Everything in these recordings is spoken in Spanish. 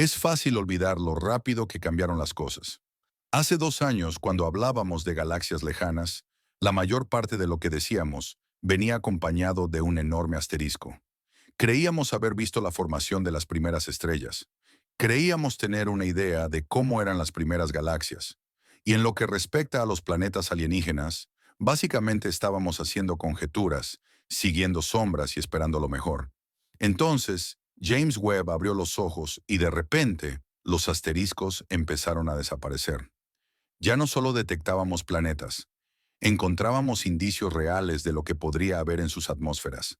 Es fácil olvidar lo rápido que cambiaron las cosas. Hace 2 años, cuando hablábamos de galaxias lejanas, la mayor parte de lo que decíamos venía acompañado de un enorme asterisco. Creíamos haber visto la formación de las primeras estrellas. Creíamos tener una idea de cómo eran las primeras galaxias. Y en lo que respecta a los planetas alienígenas, básicamente estábamos haciendo conjeturas, siguiendo sombras y esperando lo mejor. Entonces, James Webb abrió los ojos y de repente, los asteriscos empezaron a desaparecer. Ya no solo detectábamos planetas, encontrábamos indicios reales de lo que podría haber en sus atmósferas.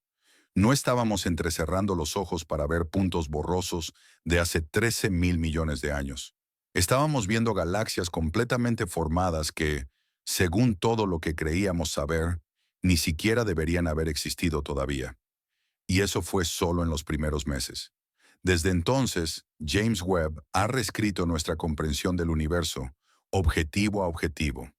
No estábamos entrecerrando los ojos para ver puntos borrosos de hace 13.000 millones de años. Estábamos viendo galaxias completamente formadas que, según todo lo que creíamos saber, ni siquiera deberían haber existido todavía. Y eso fue solo en los primeros meses. Desde entonces, James Webb ha reescrito nuestra comprensión del universo, objetivo a objetivo.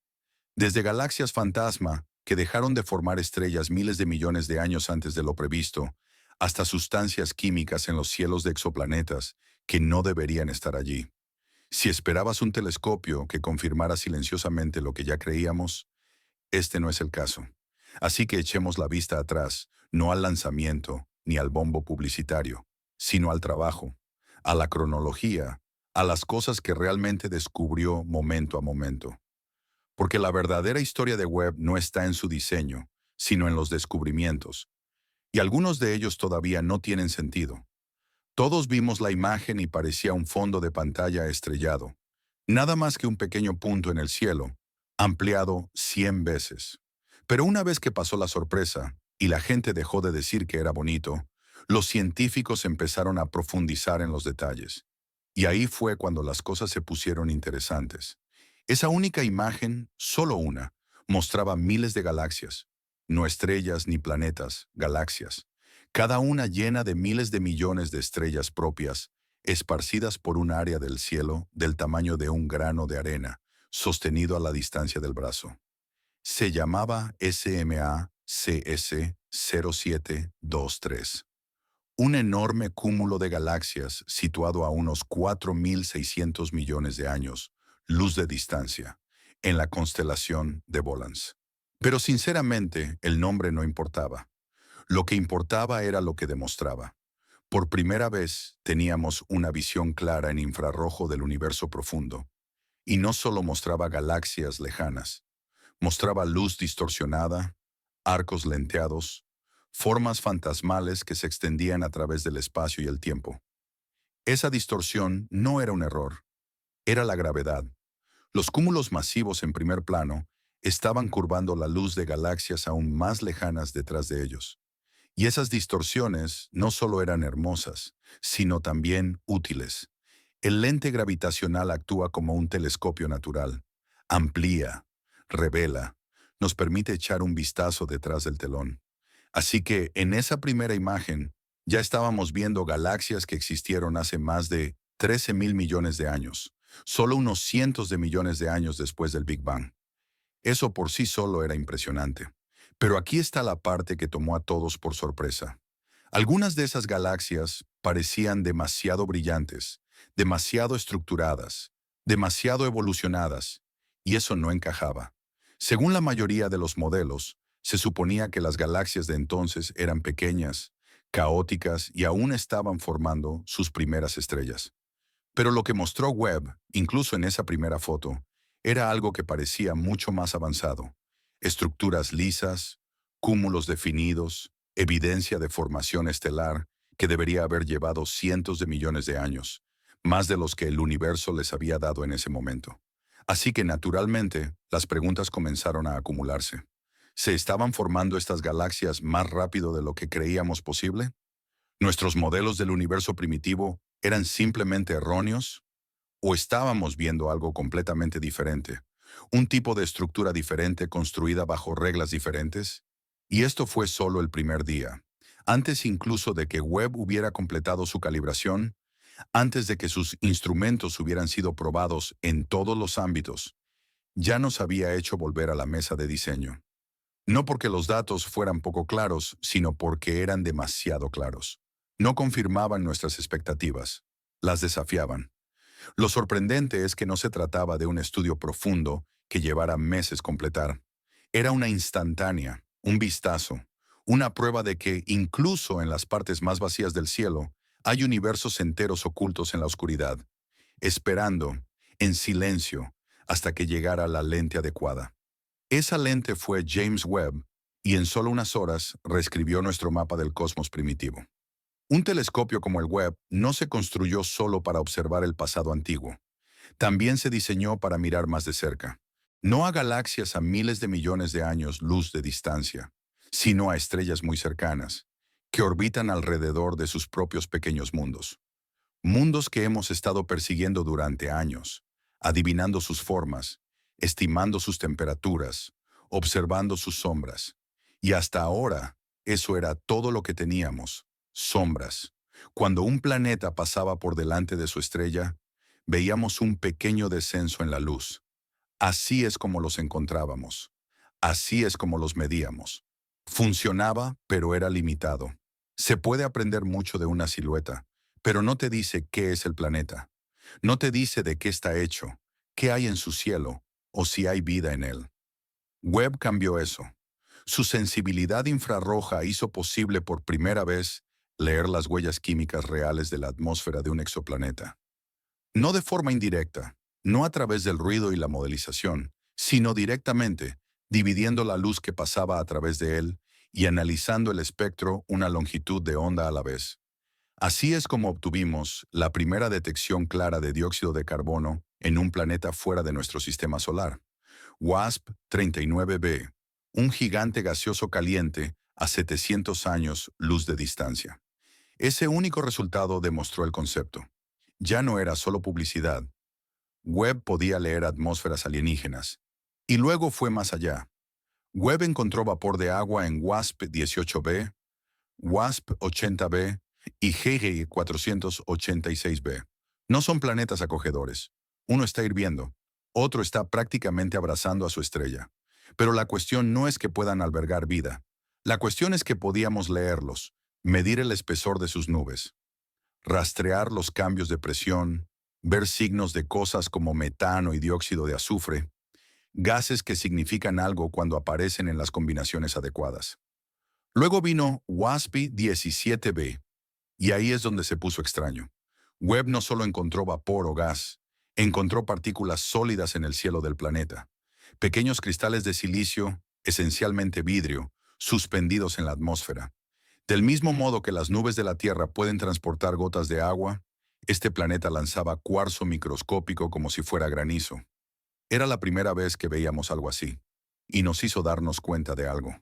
Desde galaxias fantasma, que dejaron de formar estrellas miles de millones de años antes de lo previsto, hasta sustancias químicas en los cielos de exoplanetas que no deberían estar allí. Si esperabas un telescopio que confirmara silenciosamente lo que ya creíamos, este no es el caso. Así que echemos la vista atrás, no al lanzamiento ni al bombo publicitario, sino al trabajo, a la cronología, a las cosas que realmente descubrió momento a momento. Porque la verdadera historia de Webb no está en su diseño, sino en los descubrimientos. Y algunos de ellos todavía no tienen sentido. Todos vimos la imagen y parecía un fondo de pantalla estrellado. Nada más que un pequeño punto en el cielo, ampliado 100 veces. Pero una vez que pasó la sorpresa, y la gente dejó de decir que era bonito, los científicos empezaron a profundizar en los detalles. Y ahí fue cuando las cosas se pusieron interesantes. Esa única imagen, solo una, mostraba miles de galaxias. No estrellas ni planetas, galaxias. Cada una llena de miles de millones de estrellas propias, esparcidas por un área del cielo del tamaño de un grano de arena, sostenido a la distancia del brazo. Se llamaba SMA-CS0723. Un enorme cúmulo de galaxias situado a unos 4.600 millones de años, luz de distancia, en la constelación de Volans. Pero sinceramente, el nombre no importaba. Lo que importaba era lo que demostraba. Por primera vez teníamos una visión clara en infrarrojo del universo profundo. Y no solo mostraba galaxias lejanas, mostraba luz distorsionada, arcos lenteados, formas fantasmales que se extendían a través del espacio y el tiempo. Esa distorsión no era un error, era la gravedad. Los cúmulos masivos en primer plano estaban curvando la luz de galaxias aún más lejanas detrás de ellos. Y esas distorsiones no solo eran hermosas, sino también útiles. El lente gravitacional actúa como un telescopio natural. Amplía, revela, nos permite echar un vistazo detrás del telón. Así que en esa primera imagen ya estábamos viendo galaxias que existieron hace más de 13.000 millones de años, solo unos cientos de millones de años después del Big Bang. Eso por sí solo era impresionante. Pero aquí está la parte que tomó a todos por sorpresa. Algunas de esas galaxias parecían demasiado brillantes, demasiado estructuradas, demasiado evolucionadas, y eso no encajaba. Según la mayoría de los modelos, se suponía que las galaxias de entonces eran pequeñas, caóticas y aún estaban formando sus primeras estrellas. Pero lo que mostró Webb, incluso en esa primera foto, era algo que parecía mucho más avanzado. Estructuras lisas, cúmulos definidos, evidencia de formación estelar que debería haber llevado cientos de millones de años, más de los que el universo les había dado en ese momento. Así que naturalmente, las preguntas comenzaron a acumularse. ¿Se estaban formando estas galaxias más rápido de lo que creíamos posible? ¿Nuestros modelos del universo primitivo eran simplemente erróneos? ¿O estábamos viendo algo completamente diferente? ¿Un tipo de estructura diferente construida bajo reglas diferentes? Y esto fue solo el primer día. Antes incluso de que Webb hubiera completado su calibración, antes de que sus instrumentos hubieran sido probados en todos los ámbitos, ya nos había hecho volver a la mesa de diseño. No porque los datos fueran poco claros, sino porque eran demasiado claros. No confirmaban nuestras expectativas. las desafiaban. Lo sorprendente es que no se trataba de un estudio profundo que llevara meses completar. Era una instantánea, un vistazo, una prueba de que, incluso en las partes más vacías del cielo, hay universos enteros ocultos en la oscuridad, esperando, en silencio, hasta que llegara la lente adecuada. Esa lente fue James Webb, y en solo unas horas reescribió nuestro mapa del cosmos primitivo. Un telescopio como el Webb no se construyó solo para observar el pasado antiguo. También se diseñó para mirar más de cerca. No a galaxias a miles de millones de años luz de distancia, sino a estrellas muy cercanas, que orbitan alrededor de sus propios pequeños mundos. Mundos que hemos estado persiguiendo durante años, adivinando sus formas, estimando sus temperaturas, observando sus sombras. Y hasta ahora, eso era todo lo que teníamos, sombras. Cuando un planeta pasaba por delante de su estrella, veíamos un pequeño descenso en la luz. Así es como los encontrábamos. Así es como los medíamos. Funcionaba, pero era limitado. Se puede aprender mucho de una silueta, pero no te dice qué es el planeta. No te dice de qué está hecho, qué hay en su cielo, o si hay vida en él. Webb cambió eso. Su sensibilidad infrarroja hizo posible por primera vez leer las huellas químicas reales de la atmósfera de un exoplaneta. No de forma indirecta, no a través del ruido y la modelización, sino directamente, dividiendo la luz que pasaba a través de él y analizando el espectro una longitud de onda a la vez. Así es como obtuvimos la primera detección clara de dióxido de carbono en un planeta fuera de nuestro sistema solar. WASP-39b, un gigante gaseoso caliente a 700 años luz de distancia. Ese único resultado demostró el concepto. Ya no era solo publicidad. Webb podía leer atmósferas alienígenas. Y luego fue más allá. Webb encontró vapor de agua en WASP-18b, WASP-80b y GG-486b. No son planetas acogedores. Uno está hirviendo, otro está prácticamente abrazando a su estrella. Pero la cuestión no es que puedan albergar vida. La cuestión es que podíamos leerlos, medir el espesor de sus nubes, rastrear los cambios de presión, ver signos de cosas como metano y dióxido de azufre, gases que significan algo cuando aparecen en las combinaciones adecuadas. Luego vino WASP-17b, y ahí es donde se puso extraño. Webb no solo encontró vapor o gas, encontró partículas sólidas en el cielo del planeta, pequeños cristales de silicio, esencialmente vidrio, suspendidos en la atmósfera. Del mismo modo que las nubes de la Tierra pueden transportar gotas de agua, este planeta lanzaba cuarzo microscópico como si fuera granizo. Era la primera vez que veíamos algo así, y nos hizo darnos cuenta de algo.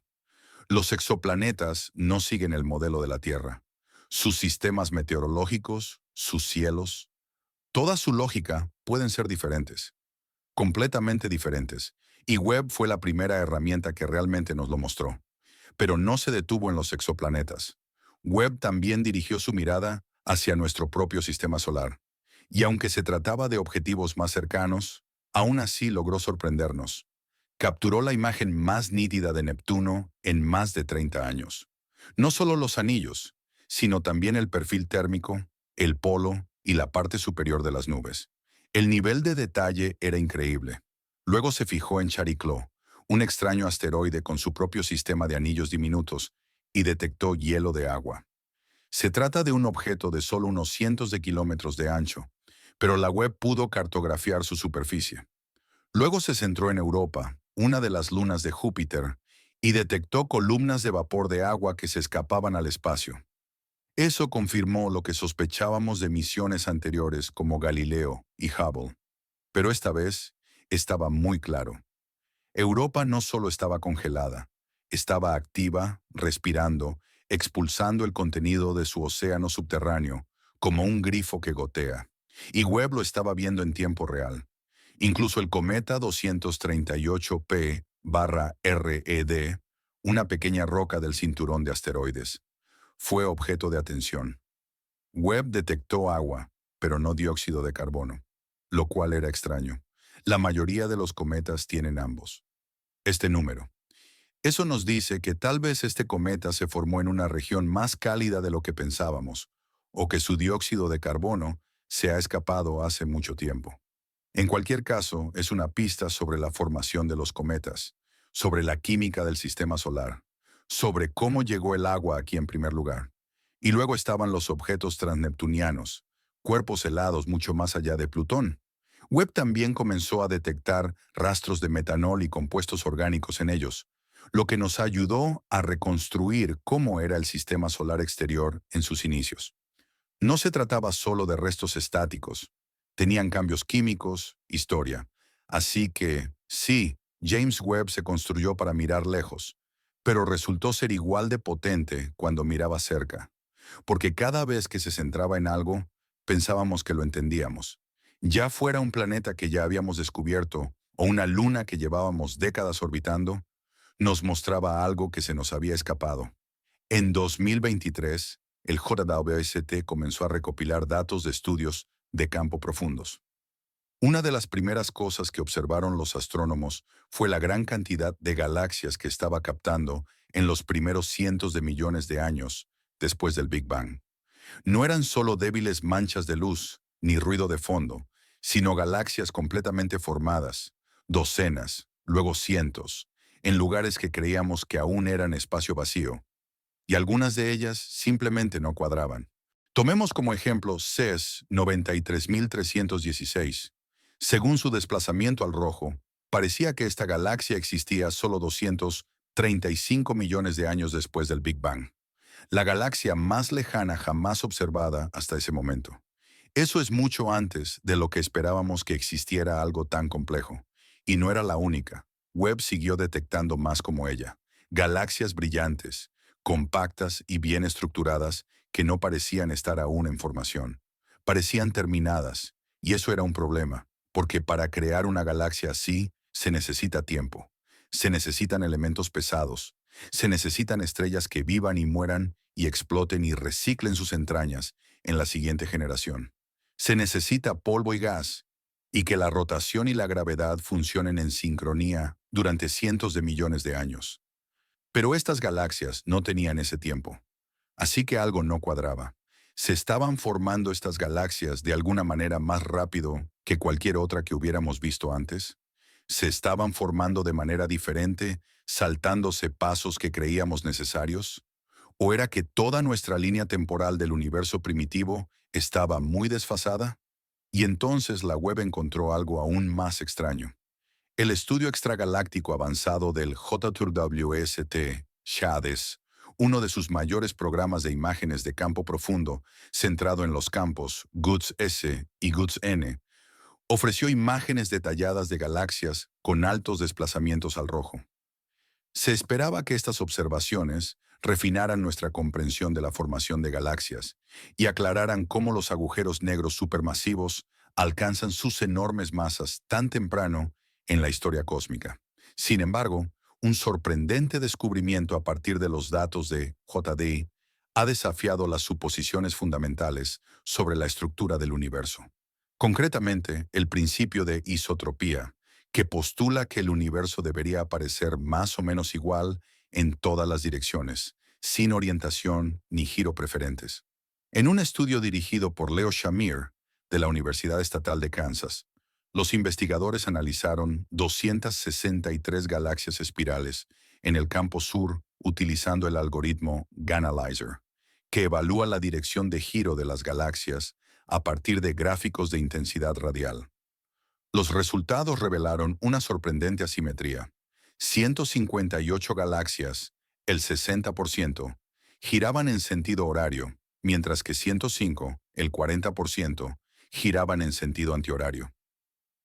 Los exoplanetas no siguen el modelo de la Tierra. Sus sistemas meteorológicos, sus cielos, toda su lógica pueden ser diferentes, completamente diferentes, y Webb fue la primera herramienta que realmente nos lo mostró. Pero no se detuvo en los exoplanetas. Webb también dirigió su mirada hacia nuestro propio sistema solar. Y aunque se trataba de objetivos más cercanos, aún así logró sorprendernos. Capturó la imagen más nítida de Neptuno en más de 30 años. No solo los anillos, sino también el perfil térmico, el polo y la parte superior de las nubes. El nivel de detalle era increíble. Luego se fijó en Chariclo, un extraño asteroide con su propio sistema de anillos diminutos, y detectó hielo de agua. Se trata de un objeto de solo unos cientos de kilómetros de ancho, pero la Webb pudo cartografiar su superficie. Luego se centró en Europa, una de las lunas de Júpiter, y detectó columnas de vapor de agua que se escapaban al espacio. Eso confirmó lo que sospechábamos de misiones anteriores como Galileo y Hubble. Pero esta vez estaba muy claro. Europa no solo estaba congelada, estaba activa, respirando, expulsando el contenido de su océano subterráneo, como un grifo que gotea. Y Webb lo estaba viendo en tiempo real. Incluso el cometa 238P/RED, una pequeña roca del cinturón de asteroides, fue objeto de atención. Webb detectó agua, pero no dióxido de carbono, lo cual era extraño. La mayoría de los cometas tienen ambos. Este número. Eso nos dice que tal vez este cometa se formó en una región más cálida de lo que pensábamos, o que su dióxido de carbono se ha escapado hace mucho tiempo. En cualquier caso, es una pista sobre la formación de los cometas, sobre la química del sistema solar, sobre cómo llegó el agua aquí en primer lugar. Y luego estaban los objetos transneptunianos, cuerpos helados mucho más allá de Plutón. Webb también comenzó a detectar rastros de metanol y compuestos orgánicos en ellos, lo que nos ayudó a reconstruir cómo era el sistema solar exterior en sus inicios. No se trataba solo de restos estáticos, tenían cambios químicos, historia. Así que, sí, James Webb se construyó para mirar lejos, pero resultó ser igual de potente cuando miraba cerca, porque cada vez que se centraba en algo, pensábamos que lo entendíamos. Ya fuera un planeta que ya habíamos descubierto o una luna que llevábamos décadas orbitando, nos mostraba algo que se nos había escapado. En 2023, el JWST comenzó a recopilar datos de estudios de campo profundos. Una de las primeras cosas que observaron los astrónomos fue la gran cantidad de galaxias que estaba captando en los primeros cientos de millones de años después del Big Bang. No eran solo débiles manchas de luz ni ruido de fondo, sino galaxias completamente formadas, docenas, luego cientos, en lugares que creíamos que aún eran espacio vacío, y algunas de ellas simplemente no cuadraban. Tomemos como ejemplo CES 93316. Según su desplazamiento al rojo, parecía que esta galaxia existía solo 235 millones de años después del Big Bang, la galaxia más lejana jamás observada hasta ese momento. Eso es mucho antes de lo que esperábamos que existiera algo tan complejo. Y no era la única. Webb siguió detectando más como ella. Galaxias brillantes, compactas y bien estructuradas que no parecían estar aún en formación. Parecían terminadas, y eso era un problema, porque para crear una galaxia así se necesita tiempo. Se necesitan elementos pesados. Se necesitan estrellas que vivan y mueran y exploten y reciclen sus entrañas en la siguiente generación. Se necesita polvo y gas, y que la rotación y la gravedad funcionen en sincronía durante cientos de millones de años. Pero estas galaxias no tenían ese tiempo, así que algo no cuadraba. ¿Se estaban formando estas galaxias de alguna manera más rápido que cualquier otra que hubiéramos visto antes? ¿Se estaban formando de manera diferente, saltándose pasos que creíamos necesarios? ¿O era que toda nuestra línea temporal del universo primitivo estaba muy desfasada? Y entonces la Webb encontró algo aún más extraño. El estudio extragaláctico avanzado del JWST, SHADES, uno de sus mayores programas de imágenes de campo profundo, centrado en los campos GUDS-S y GUDS-N, ofreció imágenes detalladas de galaxias con altos desplazamientos al rojo. Se esperaba que estas observaciones refinaran nuestra comprensión de la formación de galaxias y aclararan cómo los agujeros negros supermasivos alcanzan sus enormes masas tan temprano en la historia cósmica. Sin embargo, un sorprendente descubrimiento a partir de los datos de JD ha desafiado las suposiciones fundamentales sobre la estructura del universo. Concretamente, el principio de isotropía, que postula que el universo debería aparecer más o menos igual en todas las direcciones, sin orientación ni giro preferentes. En un estudio dirigido por Leo Shamir, de la Universidad Estatal de Kansas, los investigadores analizaron 263 galaxias espirales en el campo sur utilizando el algoritmo Ganalizer, que evalúa la dirección de giro de las galaxias a partir de gráficos de intensidad radial. Los resultados revelaron una sorprendente asimetría. 158 galaxias, el 60%, giraban en sentido horario, mientras que 105, el 40%, giraban en sentido antihorario.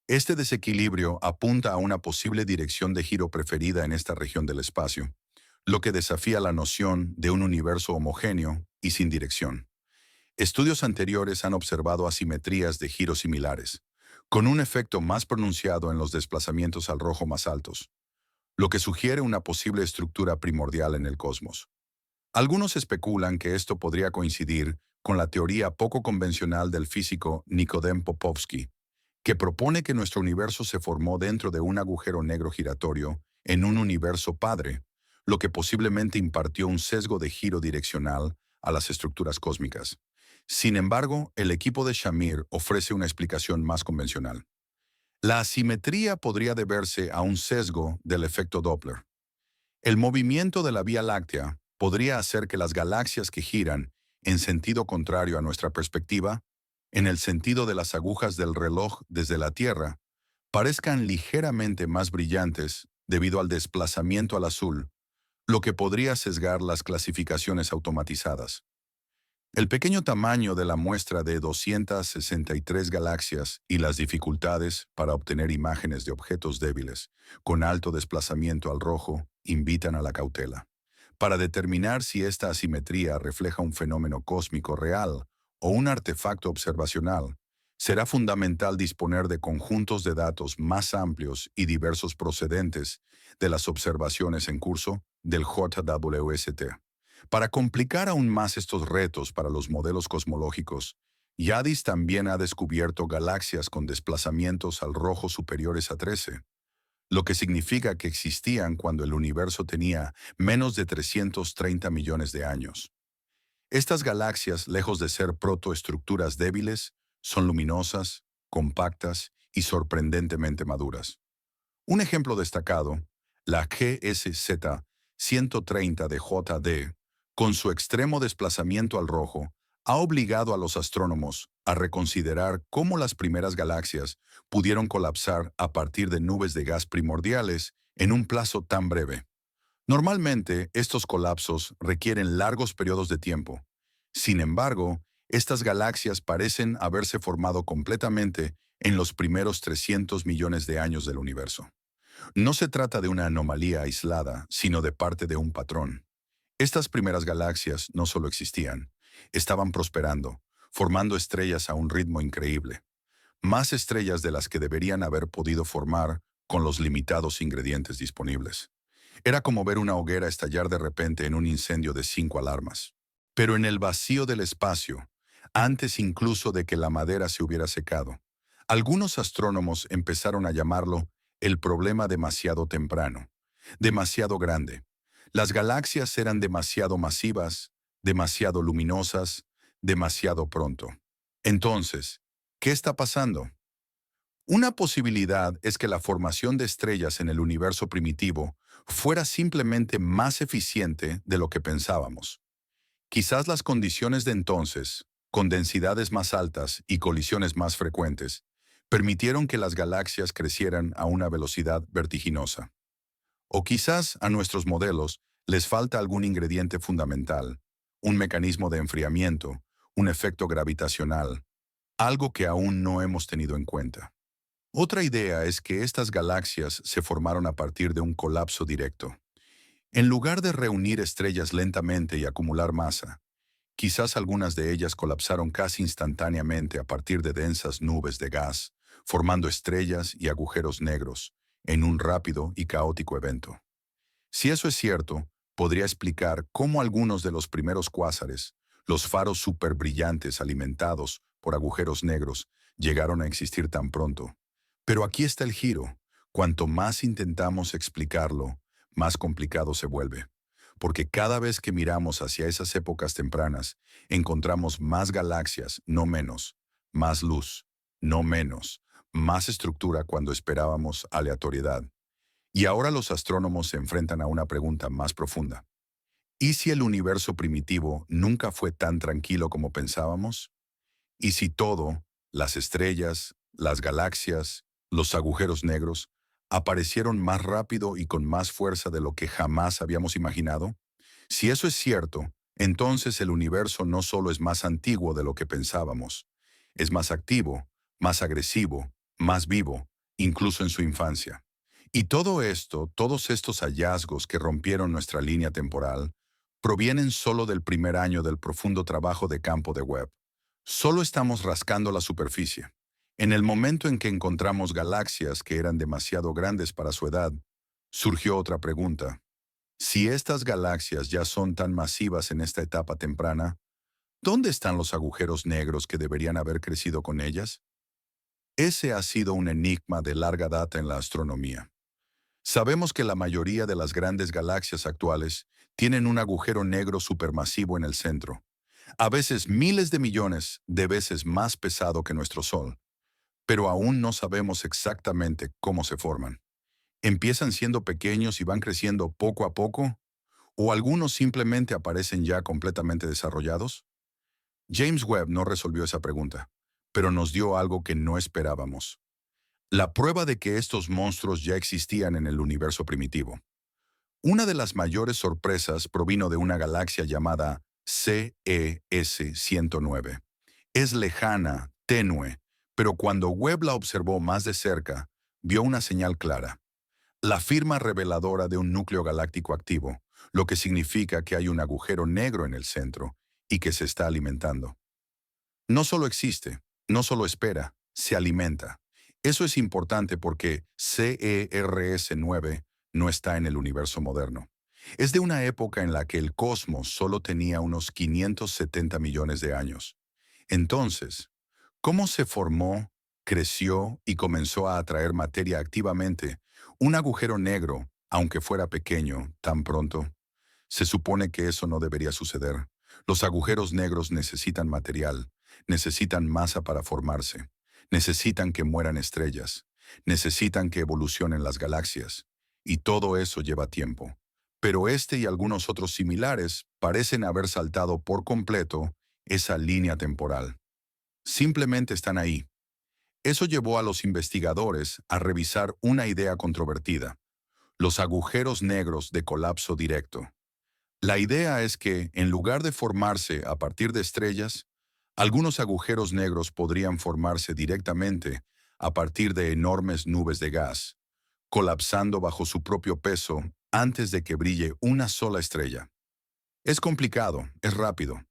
Este desequilibrio apunta a una posible dirección de giro preferida en esta región del espacio, lo que desafía la noción de un universo homogéneo y sin dirección. Estudios anteriores han observado asimetrías de giro similares, con un efecto más pronunciado en los desplazamientos al rojo más altos, lo que sugiere una posible estructura primordial en el cosmos. Algunos especulan que esto podría coincidir con la teoría poco convencional del físico Nikodem Popovsky, que propone que nuestro universo se formó dentro de un agujero negro giratorio en un universo padre, lo que posiblemente impartió un sesgo de giro direccional a las estructuras cósmicas. Sin embargo, el equipo de Shamir ofrece una explicación más convencional. La asimetría podría deberse a un sesgo del efecto Doppler. El movimiento de la Vía Láctea podría hacer que las galaxias que giran en sentido contrario a nuestra perspectiva, en el sentido de las agujas del reloj desde la Tierra, parezcan ligeramente más brillantes debido al desplazamiento al azul, lo que podría sesgar las clasificaciones automatizadas. El pequeño tamaño de la muestra de 263 galaxias y las dificultades para obtener imágenes de objetos débiles con alto desplazamiento al rojo invitan a la cautela. Para determinar si esta asimetría refleja un fenómeno cósmico real o un artefacto observacional, será fundamental disponer de conjuntos de datos más amplios y diversos procedentes de las observaciones en curso del JWST. Para complicar aún más estos retos para los modelos cosmológicos, YADIS también ha descubierto galaxias con desplazamientos al rojo superiores a 13, lo que significa que existían cuando el universo tenía menos de 330 millones de años. Estas galaxias, lejos de ser protoestructuras débiles, son luminosas, compactas y sorprendentemente maduras. Un ejemplo destacado, la GSZ 130 de JD, con su extremo desplazamiento al rojo, ha obligado a los astrónomos a reconsiderar cómo las primeras galaxias pudieron colapsar a partir de nubes de gas primordiales en un plazo tan breve. Normalmente, estos colapsos requieren largos periodos de tiempo. Sin embargo, estas galaxias parecen haberse formado completamente en los primeros 300 millones de años del universo. No se trata de una anomalía aislada, sino de parte de un patrón. Estas primeras galaxias no solo existían, estaban prosperando, formando estrellas a un ritmo increíble. Más estrellas de las que deberían haber podido formar con los limitados ingredientes disponibles. Era como ver una hoguera estallar de repente en un incendio de 5 alarmas. Pero en el vacío del espacio, antes incluso de que la madera se hubiera secado, algunos astrónomos empezaron a llamarlo el problema demasiado temprano, demasiado grande. Las galaxias eran demasiado masivas, demasiado luminosas, demasiado pronto. Entonces, ¿qué está pasando? Una posibilidad es que la formación de estrellas en el universo primitivo fuera simplemente más eficiente de lo que pensábamos. Quizás las condiciones de entonces, con densidades más altas y colisiones más frecuentes, permitieron que las galaxias crecieran a una velocidad vertiginosa. O quizás a nuestros modelos les falta algún ingrediente fundamental, un mecanismo de enfriamiento, un efecto gravitacional, algo que aún no hemos tenido en cuenta. Otra idea es que estas galaxias se formaron a partir de un colapso directo. En lugar de reunir estrellas lentamente y acumular masa, quizás algunas de ellas colapsaron casi instantáneamente a partir de densas nubes de gas, formando estrellas y agujeros negros en un rápido y caótico evento. Si eso es cierto, podría explicar cómo algunos de los primeros cuásares, los faros superbrillantes alimentados por agujeros negros, llegaron a existir tan pronto. Pero aquí está el giro. Cuanto más intentamos explicarlo, más complicado se vuelve. Porque cada vez que miramos hacia esas épocas tempranas, encontramos más galaxias, no menos, más luz, no menos, más estructura cuando esperábamos aleatoriedad. Y ahora los astrónomos se enfrentan a una pregunta más profunda. ¿Y si el universo primitivo nunca fue tan tranquilo como pensábamos? ¿Y si todo, las estrellas, las galaxias, los agujeros negros, aparecieron más rápido y con más fuerza de lo que jamás habíamos imaginado? Si eso es cierto, entonces el universo no solo es más antiguo de lo que pensábamos, es más activo, más agresivo, más vivo, incluso en su infancia. Y todo esto, todos estos hallazgos que rompieron nuestra línea temporal, provienen solo del primer año del profundo trabajo de campo de Webb. Solo estamos rascando la superficie. En el momento en que encontramos galaxias que eran demasiado grandes para su edad, surgió otra pregunta. Si estas galaxias ya son tan masivas en esta etapa temprana, ¿dónde están los agujeros negros que deberían haber crecido con ellas? Ese ha sido un enigma de larga data en la astronomía. Sabemos que la mayoría de las grandes galaxias actuales tienen un agujero negro supermasivo en el centro. a veces miles de millones de veces más pesado que nuestro Sol, pero aún no sabemos exactamente cómo se forman. ¿Empiezan siendo pequeños y van creciendo poco a poco? ¿O algunos simplemente aparecen ya completamente desarrollados? James Webb no resolvió esa pregunta, pero nos dio algo que no esperábamos. La prueba de que estos monstruos ya existían en el universo primitivo. Una de las mayores sorpresas provino de una galaxia llamada CES-109. Es lejana, tenue, pero cuando Webb la observó más de cerca, vio una señal clara. La firma reveladora de un núcleo galáctico activo, lo que significa que hay un agujero negro en el centro y que se está alimentando. No solo existe, no solo espera, se alimenta. Eso es importante porque CERS-9 no está en el universo moderno. Es de una época en la que el cosmos solo tenía unos 570 millones de años. Entonces, ¿cómo se formó, creció y comenzó a atraer materia activamente un agujero negro, aunque fuera pequeño, tan pronto? Se supone que eso no debería suceder. Los agujeros negros necesitan material, necesitan masa para formarse, necesitan que mueran estrellas, necesitan que evolucionen las galaxias, y todo eso lleva tiempo. Pero este y algunos otros similares parecen haber saltado por completo esa línea temporal. Simplemente están ahí. Eso llevó a los investigadores a revisar una idea controvertida: los agujeros negros de colapso directo. La idea es que, en lugar de formarse a partir de estrellas, algunos agujeros negros podrían formarse directamente a partir de enormes nubes de gas, colapsando bajo su propio peso antes de que brille una sola estrella. Es complicado, es rápido,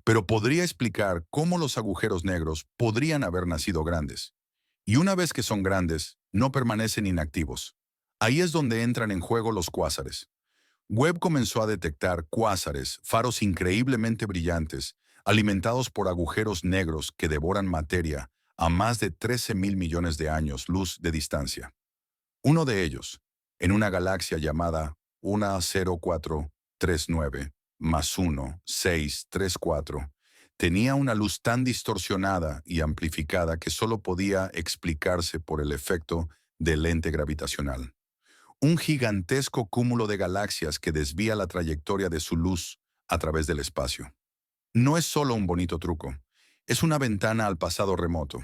pero podría explicar cómo los agujeros negros podrían haber nacido grandes. Y una vez que son grandes, no permanecen inactivos. Ahí es donde entran en juego los cuásares. Webb comenzó a detectar cuásares, faros increíblemente brillantes, alimentados por agujeros negros que devoran materia a más de 13.000 millones de años luz de distancia. Uno de ellos, en una galaxia llamada 10439 más 1634, tenía una luz tan distorsionada y amplificada que solo podía explicarse por el efecto del lente gravitacional. Un gigantesco cúmulo de galaxias que desvía la trayectoria de su luz a través del espacio. No es solo un bonito truco, es una ventana al pasado remoto.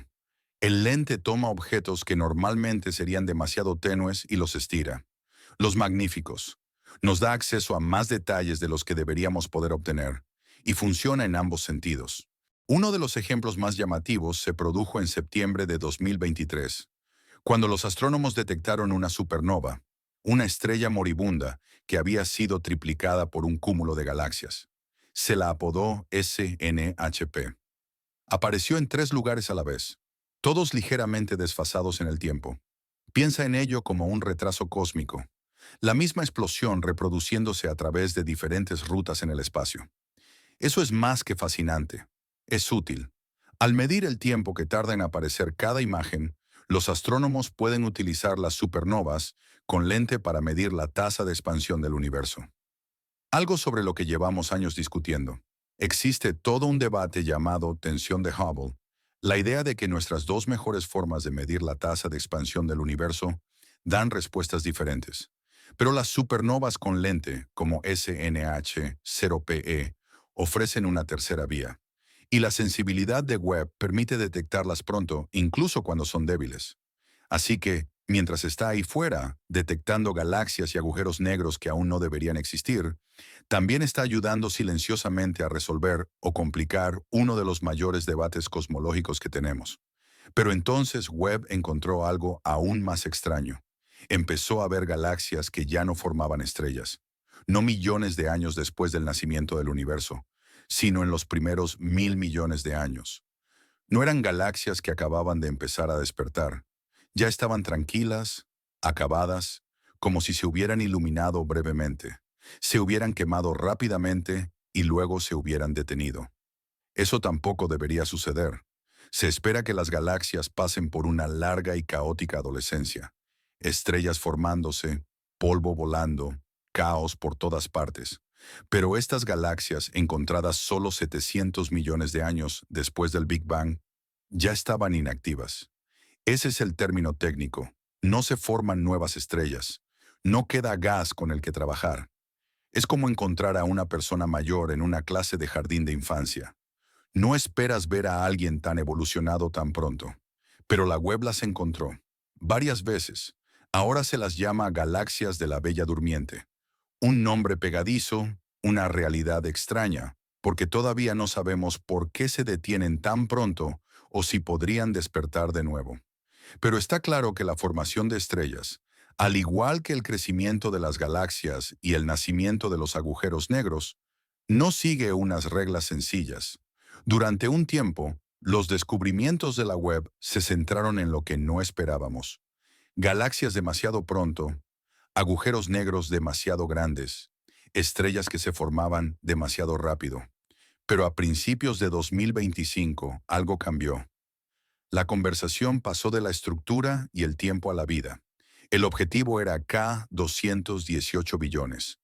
El lente toma objetos que normalmente serían demasiado tenues y los estira. Los magníficos. Nos da acceso a más detalles de los que deberíamos poder obtener, y funciona en ambos sentidos. Uno de los ejemplos más llamativos se produjo en septiembre de 2023, cuando los astrónomos detectaron una supernova, una estrella moribunda que había sido triplicada por un cúmulo de galaxias. Se la apodó SNHP. Apareció en 3 lugares a la vez, todos ligeramente desfasados en el tiempo. Piensa en ello como un retraso cósmico, la misma explosión reproduciéndose a través de diferentes rutas en el espacio. Eso es más que fascinante. Es útil. Al medir el tiempo que tarda en aparecer cada imagen, los astrónomos pueden utilizar las supernovas con lente para medir la tasa de expansión del universo. Algo sobre lo que llevamos años discutiendo. Existe todo un debate llamado tensión de Hubble, la idea de que nuestras dos mejores formas de medir la tasa de expansión del universo dan respuestas diferentes. Pero las supernovas con lente, como SNH-0PE, ofrecen una tercera vía. Y la sensibilidad de Webb permite detectarlas pronto, incluso cuando son débiles. Así que, mientras está ahí fuera, detectando galaxias y agujeros negros que aún no deberían existir, también está ayudando silenciosamente a resolver o complicar uno de los mayores debates cosmológicos que tenemos. Pero entonces Webb encontró algo aún más extraño. Empezó a ver galaxias que ya no formaban estrellas, no millones de años después del nacimiento del universo, sino en los primeros 1.000 millones de años. No eran galaxias que acababan de empezar a despertar. Ya estaban tranquilas, acabadas, como si se hubieran iluminado brevemente, se hubieran quemado rápidamente y luego se hubieran detenido. Eso tampoco debería suceder. Se espera que las galaxias pasen por una larga y caótica adolescencia. Estrellas formándose, polvo volando, caos por todas partes. Pero estas galaxias, encontradas solo 700 millones de años después del Big Bang, ya estaban inactivas. Ese es el término técnico. No se forman nuevas estrellas. No queda gas con el que trabajar. Es como encontrar a una persona mayor en una clase de jardín de infancia. No esperas ver a alguien tan evolucionado tan pronto. Pero la web las encontró. Varias veces. Ahora se las llama galaxias de la Bella Durmiente. Un nombre pegadizo, una realidad extraña, porque todavía no sabemos por qué se detienen tan pronto o si podrían despertar de nuevo. Pero está claro que la formación de estrellas, al igual que el crecimiento de las galaxias y el nacimiento de los agujeros negros, no sigue unas reglas sencillas. Durante un tiempo, los descubrimientos de la web se centraron en lo que no esperábamos. Galaxias demasiado pronto, agujeros negros demasiado grandes, estrellas que se formaban demasiado rápido. Pero a principios de 2025, algo cambió. La conversación pasó de la estructura y el tiempo a la vida. El objetivo era K 218 billones,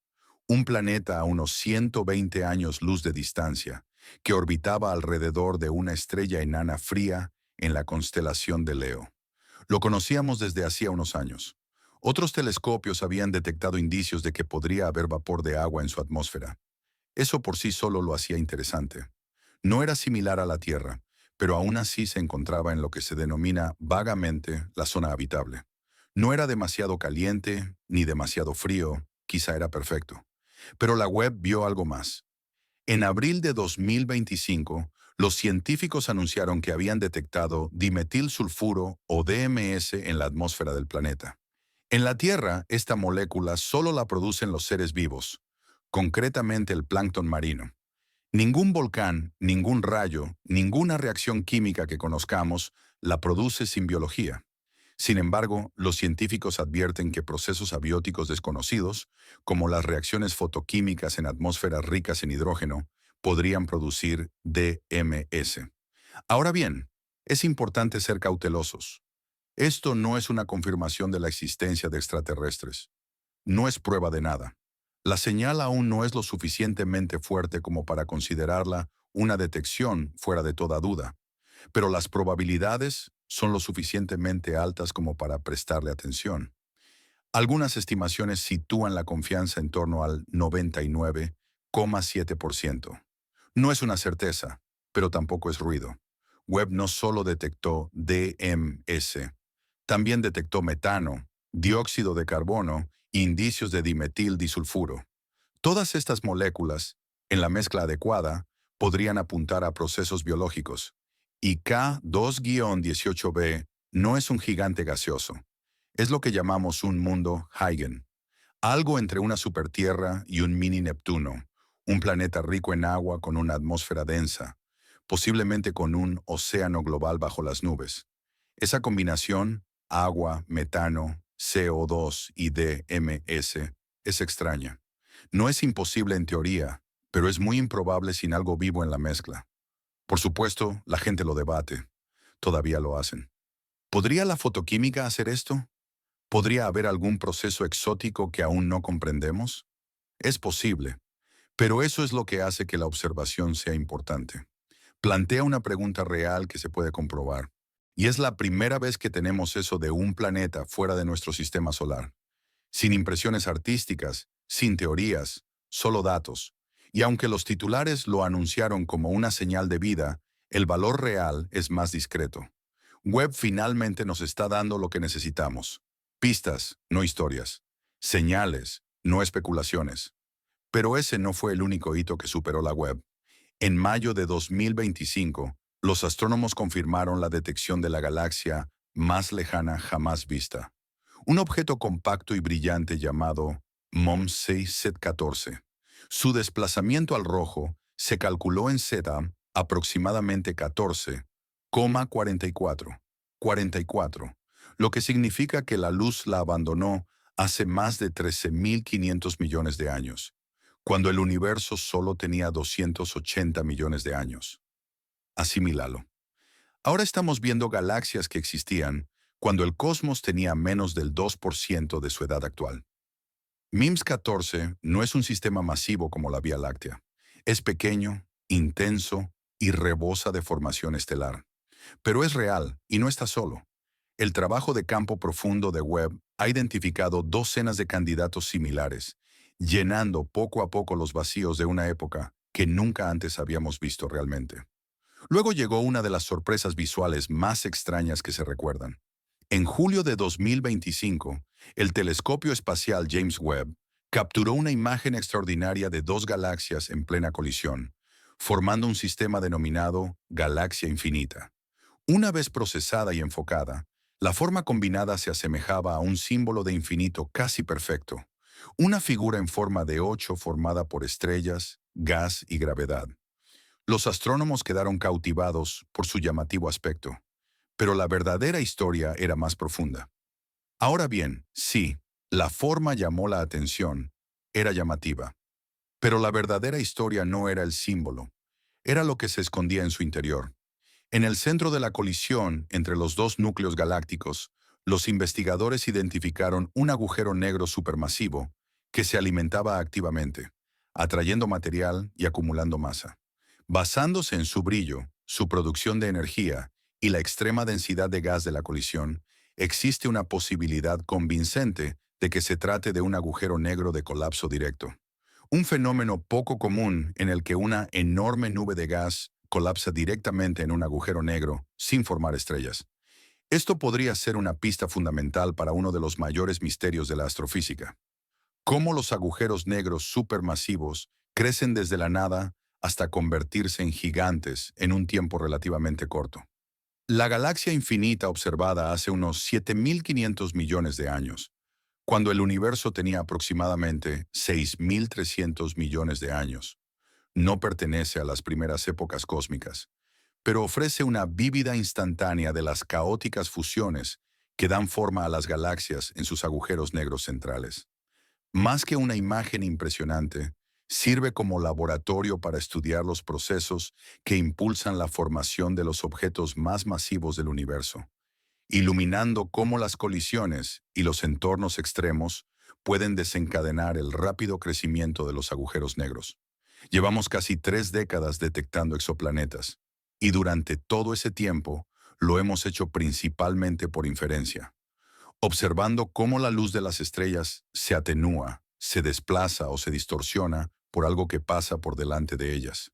un planeta a unos 120 años luz de distancia, que orbitaba alrededor de una estrella enana fría en la constelación de Leo. Lo conocíamos desde hacía unos años. Otros telescopios habían detectado indicios de que podría haber vapor de agua en su atmósfera. Eso por sí solo lo hacía interesante. No era similar a la Tierra, pero aún así se encontraba en lo que se denomina vagamente la zona habitable. No era demasiado caliente ni demasiado frío, quizá era perfecto. Pero la web vio algo más. En abril de 2025, los científicos anunciaron que habían detectado dimetilsulfuro o DMS en la atmósfera del planeta. En la Tierra, esta molécula solo la producen los seres vivos, concretamente el plancton marino. Ningún volcán, ningún rayo, ninguna reacción química que conozcamos la produce sin biología. Sin embargo, los científicos advierten que procesos abióticos desconocidos, como las reacciones fotoquímicas en atmósferas ricas en hidrógeno, podrían producir DMS. Ahora bien, es importante ser cautelosos. Esto no es una confirmación de la existencia de extraterrestres. No es prueba de nada. La señal aún no es lo suficientemente fuerte como para considerarla una detección fuera de toda duda, pero las probabilidades son lo suficientemente altas como para prestarle atención. Algunas estimaciones sitúan la confianza en torno al 99,7%. No es una certeza, pero tampoco es ruido. Webb no solo detectó DMS, también detectó metano, dióxido de carbono e indicios de dimetil disulfuro. Todas estas moléculas, en la mezcla adecuada, podrían apuntar a procesos biológicos. Y K2-18b no es un gigante gaseoso. Es lo que llamamos un mundo Huygens, algo entre una supertierra y un mini Neptuno, un planeta rico en agua con una atmósfera densa, posiblemente con un océano global bajo las nubes. Esa combinación, agua, metano, CO2 y DMS, es extraña. No es imposible en teoría, pero es muy improbable sin algo vivo en la mezcla. Por supuesto, la gente lo debate. Todavía lo hacen. ¿Podría la fotoquímica hacer esto? ¿Podría haber algún proceso exótico que aún no comprendemos? Es posible, pero eso es lo que hace que la observación sea importante. Plantea una pregunta real que se puede comprobar. Y es la primera vez que tenemos eso de un planeta fuera de nuestro sistema solar. Sin impresiones artísticas, sin teorías, solo datos. Y aunque los titulares lo anunciaron como una señal de vida, el valor real es más discreto. Webb finalmente nos está dando lo que necesitamos. Pistas, no historias. Señales, no especulaciones. Pero ese no fue el único hito que superó la web. En mayo de 2025, los astrónomos confirmaron la detección de la galaxia más lejana jamás vista. Un objeto compacto y brillante llamado MOM6Z14. Su desplazamiento al rojo se calculó en Z aproximadamente 14,44, lo que significa que la luz la abandonó hace más de 13.500 millones de años, cuando el universo solo tenía 280 millones de años. Asimílalo. Ahora estamos viendo galaxias que existían cuando el cosmos tenía menos del 2% de su edad actual. MIMS-14 no es un sistema masivo como la Vía Láctea. Es pequeño, intenso y rebosa de formación estelar. Pero es real y no está solo. El trabajo de campo profundo de Webb ha identificado docenas de candidatos similares, llenando poco a poco los vacíos de una época que nunca antes habíamos visto realmente. Luego llegó una de las sorpresas visuales más extrañas que se recuerdan. En julio de 2025, el telescopio espacial James Webb capturó una imagen extraordinaria de dos galaxias en plena colisión, formando un sistema denominado galaxia infinita. Una vez procesada y enfocada, la forma combinada se asemejaba a un símbolo de infinito casi perfecto, una figura en forma de 8 formada por estrellas, gas y gravedad. Los astrónomos quedaron cautivados por su llamativo aspecto, pero la verdadera historia era más profunda. Ahora bien, sí, la forma llamó la atención, era llamativa, pero la verdadera historia no era el símbolo, era lo que se escondía en su interior. En el centro de la colisión entre los dos núcleos galácticos, los investigadores identificaron un agujero negro supermasivo que se alimentaba activamente, atrayendo material y acumulando masa. Basándose en su brillo, su producción de energía y la extrema densidad de gas de la colisión, existe una posibilidad convincente de que se trate de un agujero negro de colapso directo. Un fenómeno poco común en el que una enorme nube de gas colapsa directamente en un agujero negro sin formar estrellas. Esto podría ser una pista fundamental para uno de los mayores misterios de la astrofísica. Cómo los agujeros negros supermasivos crecen desde la nada hasta convertirse en gigantes en un tiempo relativamente corto. La galaxia infinita observada hace unos 7.500 millones de años, cuando el universo tenía aproximadamente 6.300 millones de años, no pertenece a las primeras épocas cósmicas, pero ofrece una vívida instantánea de las caóticas fusiones que dan forma a las galaxias en sus agujeros negros centrales. Más que una imagen impresionante, sirve como laboratorio para estudiar los procesos que impulsan la formación de los objetos más masivos del universo, iluminando cómo las colisiones y los entornos extremos pueden desencadenar el rápido crecimiento de los agujeros negros. Llevamos casi 3 décadas detectando exoplanetas, y durante todo ese tiempo lo hemos hecho principalmente por inferencia, observando cómo la luz de las estrellas se atenúa, se desplaza o se distorsiona por algo que pasa por delante de ellas.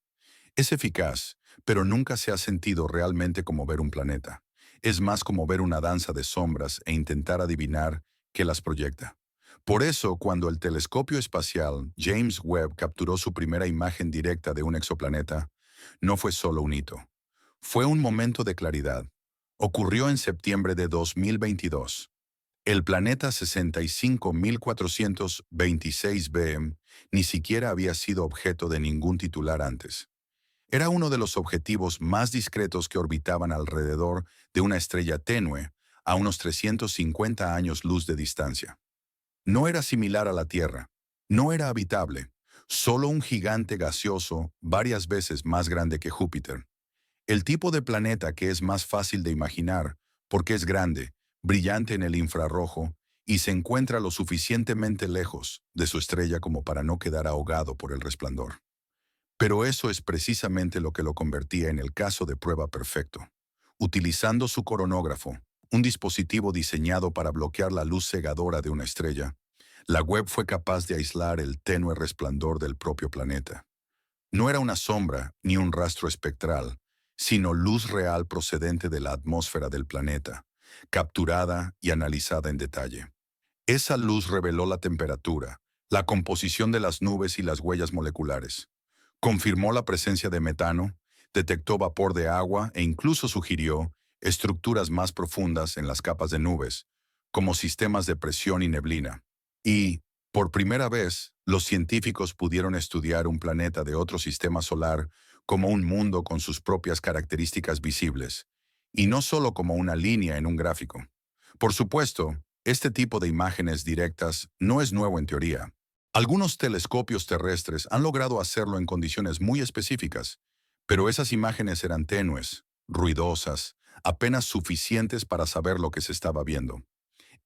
Es eficaz, pero nunca se ha sentido realmente como ver un planeta. Es más como ver una danza de sombras e intentar adivinar qué las proyecta. Por eso, cuando el telescopio espacial James Webb capturó su primera imagen directa de un exoplaneta, no fue solo un hito. Fue un momento de claridad. Ocurrió en septiembre de 2022. El planeta 65426b ni siquiera había sido objeto de ningún titular antes. Era uno de los objetivos más discretos que orbitaban alrededor de una estrella tenue a unos 350 años luz de distancia. No era similar a la Tierra, no era habitable, solo un gigante gaseoso varias veces más grande que Júpiter. El tipo de planeta que es más fácil de imaginar porque es grande, brillante en el infrarrojo y se encuentra lo suficientemente lejos de su estrella como para no quedar ahogado por el resplandor. Pero eso es precisamente lo que lo convertía en el caso de prueba perfecto. Utilizando su coronógrafo, un dispositivo diseñado para bloquear la luz cegadora de una estrella, la Webb fue capaz de aislar el tenue resplandor del propio planeta. No era una sombra ni un rastro espectral, sino luz real procedente de la atmósfera del planeta, capturada y analizada en detalle. Esa luz reveló la temperatura, la composición de las nubes y las huellas moleculares. Confirmó la presencia de metano, detectó vapor de agua e incluso sugirió estructuras más profundas en las capas de nubes, como sistemas de presión y neblina. Y, por primera vez, los científicos pudieron estudiar un planeta de otro sistema solar como un mundo con sus propias características visibles, y no solo como una línea en un gráfico. Por supuesto, este tipo de imágenes directas no es nuevo en teoría. Algunos telescopios terrestres han logrado hacerlo en condiciones muy específicas, pero esas imágenes eran tenues, ruidosas, apenas suficientes para saber lo que se estaba viendo.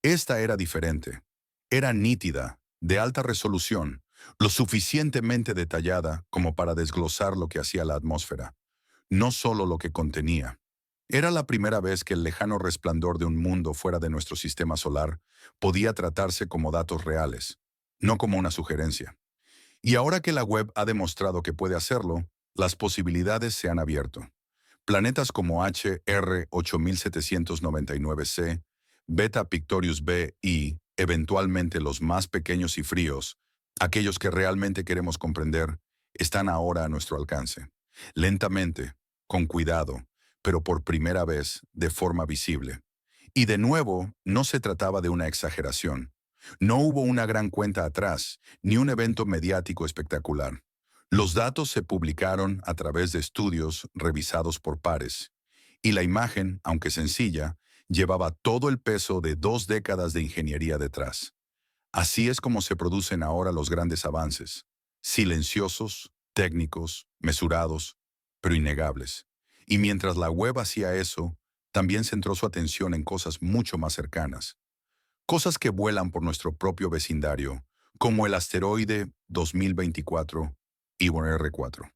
Esta era diferente. Era nítida, de alta resolución, lo suficientemente detallada como para desglosar lo que hacía la atmósfera, no solo lo que contenía. Era la primera vez que el lejano resplandor de un mundo fuera de nuestro sistema solar podía tratarse como datos reales, no como una sugerencia. Y ahora que la web ha demostrado que puede hacerlo, las posibilidades se han abierto. Planetas como HR 8799c, Beta Pictorius b y, eventualmente los más pequeños y fríos, aquellos que realmente queremos comprender, están ahora a nuestro alcance. Lentamente, con cuidado, pero por primera vez de forma visible. Y de nuevo, no se trataba de una exageración. No hubo una gran cuenta atrás, ni un evento mediático espectacular. Los datos se publicaron a través de estudios revisados por pares, y la imagen, aunque sencilla, llevaba todo el peso de 2 décadas de ingeniería detrás. Así es como se producen ahora los grandes avances, silenciosos, técnicos, mesurados, pero innegables. Y mientras la web hacía eso, también centró su atención en cosas mucho más cercanas, cosas que vuelan por nuestro propio vecindario, como el asteroide 2024 Ivo R4.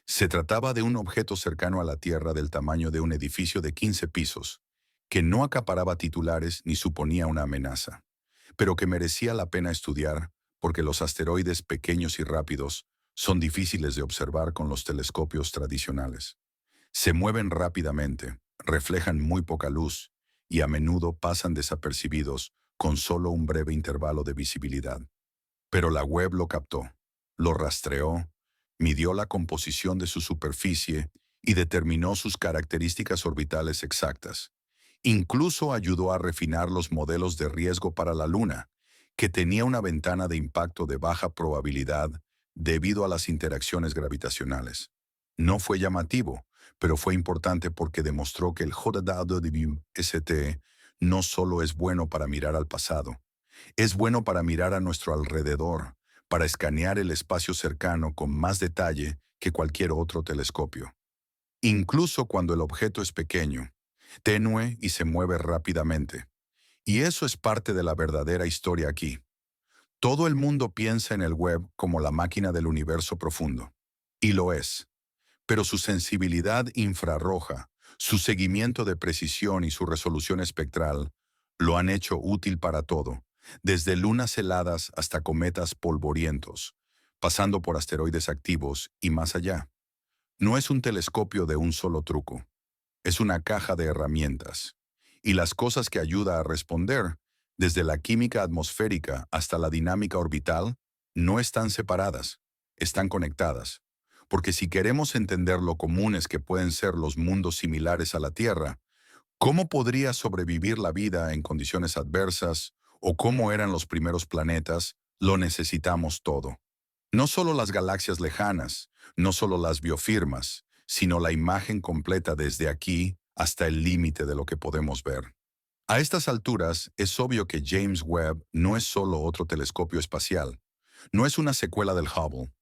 Se trataba de un objeto cercano a la Tierra del tamaño de un edificio de 15 pisos, que no acaparaba titulares ni suponía una amenaza, pero que merecía la pena estudiar porque los asteroides pequeños y rápidos son difíciles de observar con los telescopios tradicionales. Se mueven rápidamente, reflejan muy poca luz y a menudo pasan desapercibidos con solo un breve intervalo de visibilidad. Pero la web lo captó, lo rastreó, midió la composición de su superficie y determinó sus características orbitales exactas. Incluso ayudó a refinar los modelos de riesgo para la Luna, que tenía una ventana de impacto de baja probabilidad debido a las interacciones gravitacionales. No fue llamativo, pero fue importante porque demostró que el JWST no solo es bueno para mirar al pasado, es bueno para mirar a nuestro alrededor, para escanear el espacio cercano con más detalle que cualquier otro telescopio. Incluso cuando el objeto es pequeño, tenue y se mueve rápidamente. Y eso es parte de la verdadera historia aquí. Todo el mundo piensa en el web como la máquina del universo profundo. Y lo es. Pero su sensibilidad infrarroja, su seguimiento de precisión y su resolución espectral lo han hecho útil para todo, desde lunas heladas hasta cometas polvorientos, pasando por asteroides activos y más allá. No es un telescopio de un solo truco, es una caja de herramientas. Y las cosas que ayuda a responder, desde la química atmosférica hasta la dinámica orbital, no están separadas, están conectadas. Porque si queremos entender lo comunes que pueden ser los mundos similares a la Tierra, ¿cómo podría sobrevivir la vida en condiciones adversas o cómo eran los primeros planetas? Lo necesitamos todo. No solo las galaxias lejanas, no solo las biofirmas, sino la imagen completa desde aquí hasta el límite de lo que podemos ver. A estas alturas, es obvio que James Webb no es solo otro telescopio espacial, no es una secuela del Hubble,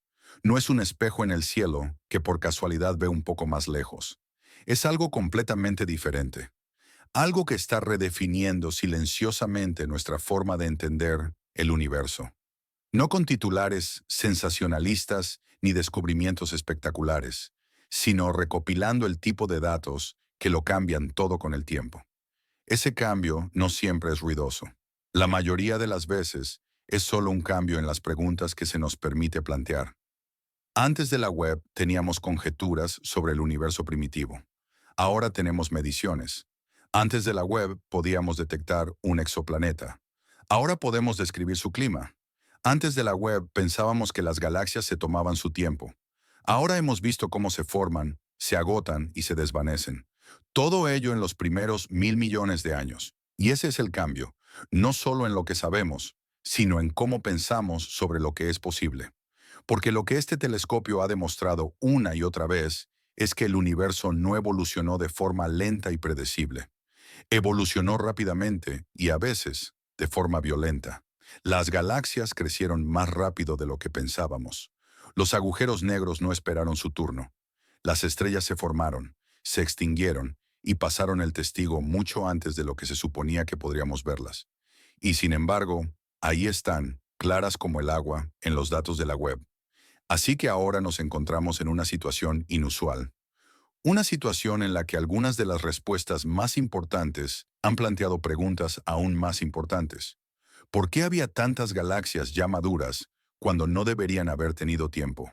no es un espejo en el cielo que por casualidad ve un poco más lejos. Es algo completamente diferente. Algo que está redefiniendo silenciosamente nuestra forma de entender el universo. No con titulares sensacionalistas ni descubrimientos espectaculares, sino recopilando el tipo de datos que lo cambian todo con el tiempo. Ese cambio no siempre es ruidoso. La mayoría de las veces es solo un cambio en las preguntas que se nos permite plantear. Antes de la web teníamos conjeturas sobre el universo primitivo. Ahora tenemos mediciones. Antes de la web podíamos detectar un exoplaneta. Ahora podemos describir su clima. Antes de la web pensábamos que las galaxias se tomaban su tiempo. Ahora hemos visto cómo se forman, se agotan y se desvanecen. Todo ello en los primeros 1.000 millones de años. Y ese es el cambio, no solo en lo que sabemos, sino en cómo pensamos sobre lo que es posible. Porque lo que este telescopio ha demostrado una y otra vez es que el universo no evolucionó de forma lenta y predecible. Evolucionó rápidamente y a veces de forma violenta. Las galaxias crecieron más rápido de lo que pensábamos. Los agujeros negros no esperaron su turno. Las estrellas se formaron, se extinguieron y pasaron el testigo mucho antes de lo que se suponía que podríamos verlas. Y sin embargo, ahí están, claras como el agua, en los datos de la web. Así que ahora nos encontramos en una situación inusual. Una situación en la que algunas de las respuestas más importantes han planteado preguntas aún más importantes. ¿Por qué había tantas galaxias ya maduras cuando no deberían haber tenido tiempo?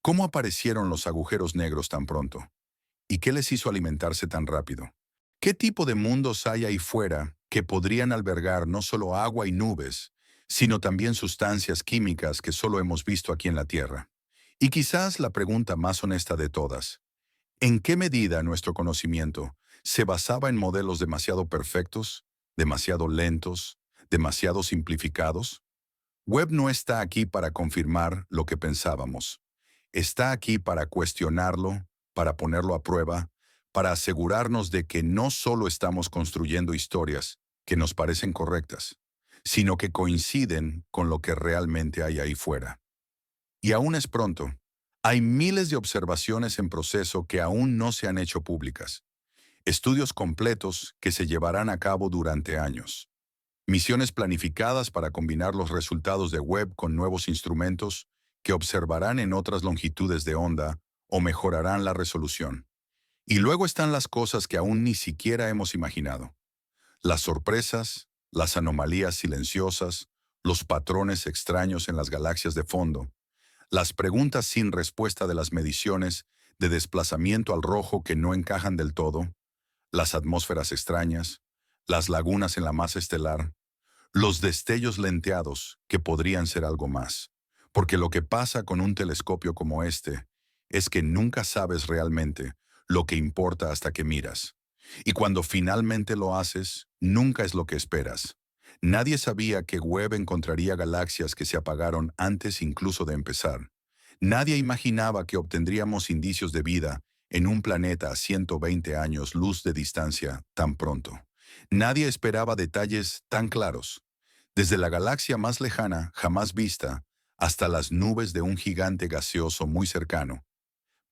¿Cómo aparecieron los agujeros negros tan pronto? ¿Y qué les hizo alimentarse tan rápido? ¿Qué tipo de mundos hay ahí fuera que podrían albergar no solo agua y nubes, sino también sustancias químicas que solo hemos visto aquí en la Tierra? Y quizás la pregunta más honesta de todas: ¿en qué medida nuestro conocimiento se basaba en modelos demasiado perfectos, demasiado lentos, demasiado simplificados? Webb no está aquí para confirmar lo que pensábamos. Está aquí para cuestionarlo, para ponerlo a prueba, para asegurarnos de que no solo estamos construyendo historias que nos parecen correctas, sino que coinciden con lo que realmente hay ahí fuera. Y aún es pronto. Hay miles de observaciones en proceso que aún no se han hecho públicas. Estudios completos que se llevarán a cabo durante años. Misiones planificadas para combinar los resultados de Webb con nuevos instrumentos que observarán en otras longitudes de onda o mejorarán la resolución. Y luego están las cosas que aún ni siquiera hemos imaginado. Las sorpresas, las anomalías silenciosas, los patrones extraños en las galaxias de fondo, las preguntas sin respuesta de las mediciones de desplazamiento al rojo que no encajan del todo, las atmósferas extrañas, las lagunas en la masa estelar, los destellos lenteados que podrían ser algo más. Porque lo que pasa con un telescopio como este es que nunca sabes realmente lo que importa hasta que miras. Y cuando finalmente lo haces, nunca es lo que esperas. Nadie sabía que Webb encontraría galaxias que se apagaron antes incluso de empezar. Nadie imaginaba que obtendríamos indicios de vida en un planeta a 120 años luz de distancia tan pronto. Nadie esperaba detalles tan claros, desde la galaxia más lejana jamás vista hasta las nubes de un gigante gaseoso muy cercano.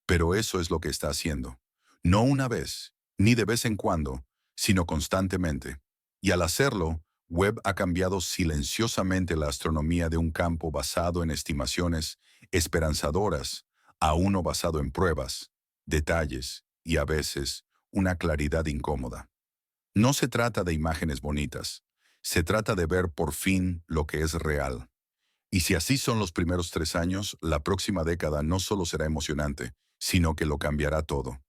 Pero eso es lo que está haciendo. No una vez, ni de vez en cuando, sino constantemente. Y al hacerlo, Webb ha cambiado silenciosamente la astronomía de un campo basado en estimaciones esperanzadoras a uno basado en pruebas, detalles y a veces una claridad incómoda. No se trata de imágenes bonitas, se trata de ver por fin lo que es real. Y si así son los primeros 3 años, la próxima década no solo será emocionante, sino que lo cambiará todo.